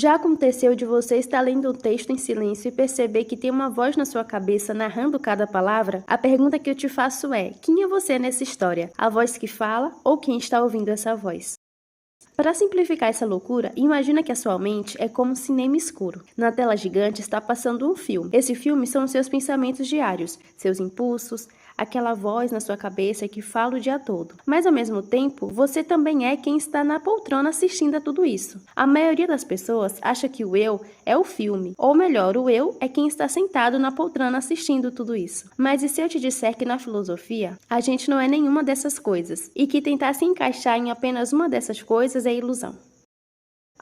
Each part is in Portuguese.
Já aconteceu de você estar lendo um texto em silêncio e perceber que tem uma voz na sua cabeça narrando cada palavra? A pergunta que eu te faço é: quem é você nessa história? A voz que fala ou quem está ouvindo essa voz? Para simplificar essa loucura, imagina que a sua mente é como um cinema escuro. Na tela gigante está passando um filme. Esse filme são os seus pensamentos diários, seus impulsos, aquela voz na sua cabeça que fala o dia todo. Mas ao mesmo tempo, você também é quem está na poltrona assistindo a tudo isso. A maioria das pessoas acha que o eu é o filme, ou melhor, o eu é quem está sentado na poltrona assistindo tudo isso. Mas e se eu te disser que na filosofia, a gente não é nenhuma dessas coisas, e que tentar se encaixar em apenas uma dessas coisas é ilusão?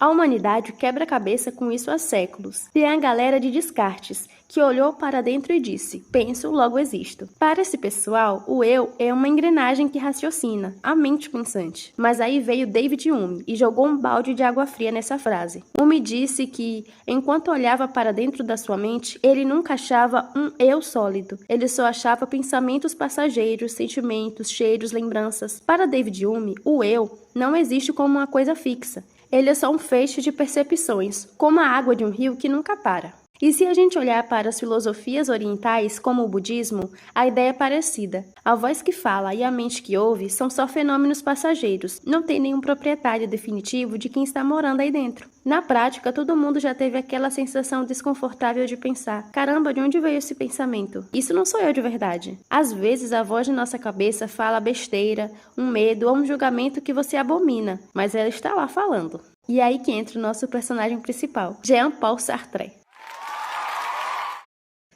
A humanidade quebra a cabeça com isso há séculos. Tem a galera de Descartes, que olhou para dentro e disse: penso, logo existo. Para esse pessoal, o eu é uma engrenagem que raciocina, a mente pensante. Mas aí veio David Hume e jogou um balde de água fria nessa frase. Hume disse que, enquanto olhava para dentro da sua mente, ele nunca achava um eu sólido. Ele só achava pensamentos passageiros, sentimentos, cheiros, lembranças. Para David Hume, o eu não existe como uma coisa fixa. Ele é só um feixe de percepções, como a água de um rio que nunca para. E se a gente olhar para as filosofias orientais, como o budismo, a ideia é parecida. A voz que fala e a mente que ouve são só fenômenos passageiros, não tem nenhum proprietário definitivo de quem está morando aí dentro. Na prática, todo mundo já teve aquela sensação desconfortável de pensar: caramba, de onde veio esse pensamento? Isso não sou eu de verdade. Às vezes a voz de nossa cabeça fala besteira, um medo ou um julgamento que você abomina, mas ela está lá falando. E é aí que entra o nosso personagem principal, Jean-Paul Sartre.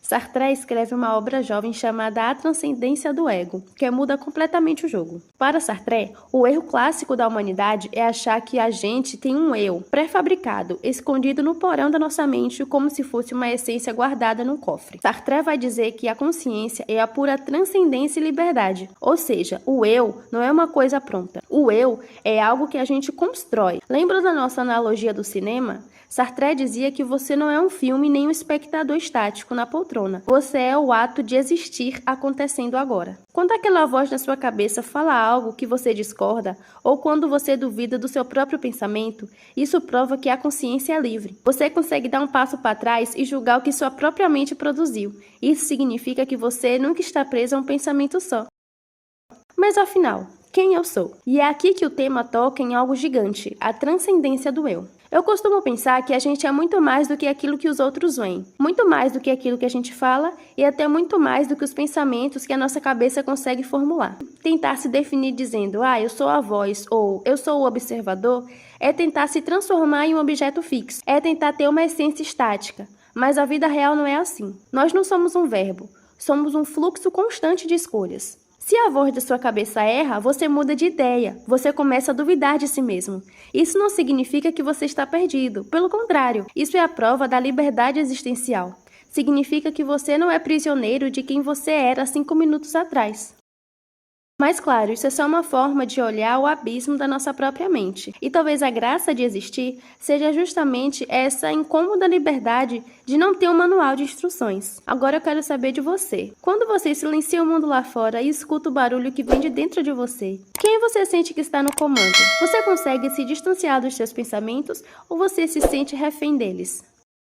Sartre escreve uma obra jovem chamada A Transcendência do Ego, que muda completamente o jogo. Para Sartre, o erro clássico da humanidade é achar que a gente tem um eu pré-fabricado, escondido no porão da nossa mente como se fosse uma essência guardada num cofre. Sartre vai dizer que a consciência é a pura transcendência e liberdade, ou seja, o eu não é uma coisa pronta. O eu é algo que a gente constrói. Lembra da nossa analogia do cinema? Sartre dizia que você não é um filme nem um espectador estático na poltrona. Você é o ato de existir acontecendo agora. Quando aquela voz na sua cabeça fala algo que você discorda, ou quando você duvida do seu próprio pensamento, isso prova que a consciência é livre. Você consegue dar um passo para trás e julgar o que sua própria mente produziu. Isso significa que você nunca está preso a um pensamento só. Mas afinal, quem eu sou? E é aqui que o tema toca em algo gigante, a transcendência do eu. Eu costumo pensar que a gente é muito mais do que aquilo que os outros veem, muito mais do que aquilo que a gente fala e até muito mais do que os pensamentos que a nossa cabeça consegue formular. Tentar se definir dizendo, eu sou a voz ou eu sou o observador, é tentar se transformar em um objeto fixo, é tentar ter uma essência estática, mas a vida real não é assim. Nós não somos um verbo, somos um fluxo constante de escolhas. Se a voz da sua cabeça erra, você muda de ideia, você começa a duvidar de si mesmo. Isso não significa que você está perdido, pelo contrário, isso é a prova da liberdade existencial. Significa que você não é prisioneiro de quem você era 5 minutos atrás. Mas claro, isso é só uma forma de olhar o abismo da nossa própria mente. E talvez a graça de existir seja justamente essa incômoda liberdade de não ter um manual de instruções. Agora eu quero saber de você. Quando você silencia o mundo lá fora e escuta o barulho que vem de dentro de você, quem você sente que está no comando? Você consegue se distanciar dos seus pensamentos ou você se sente refém deles?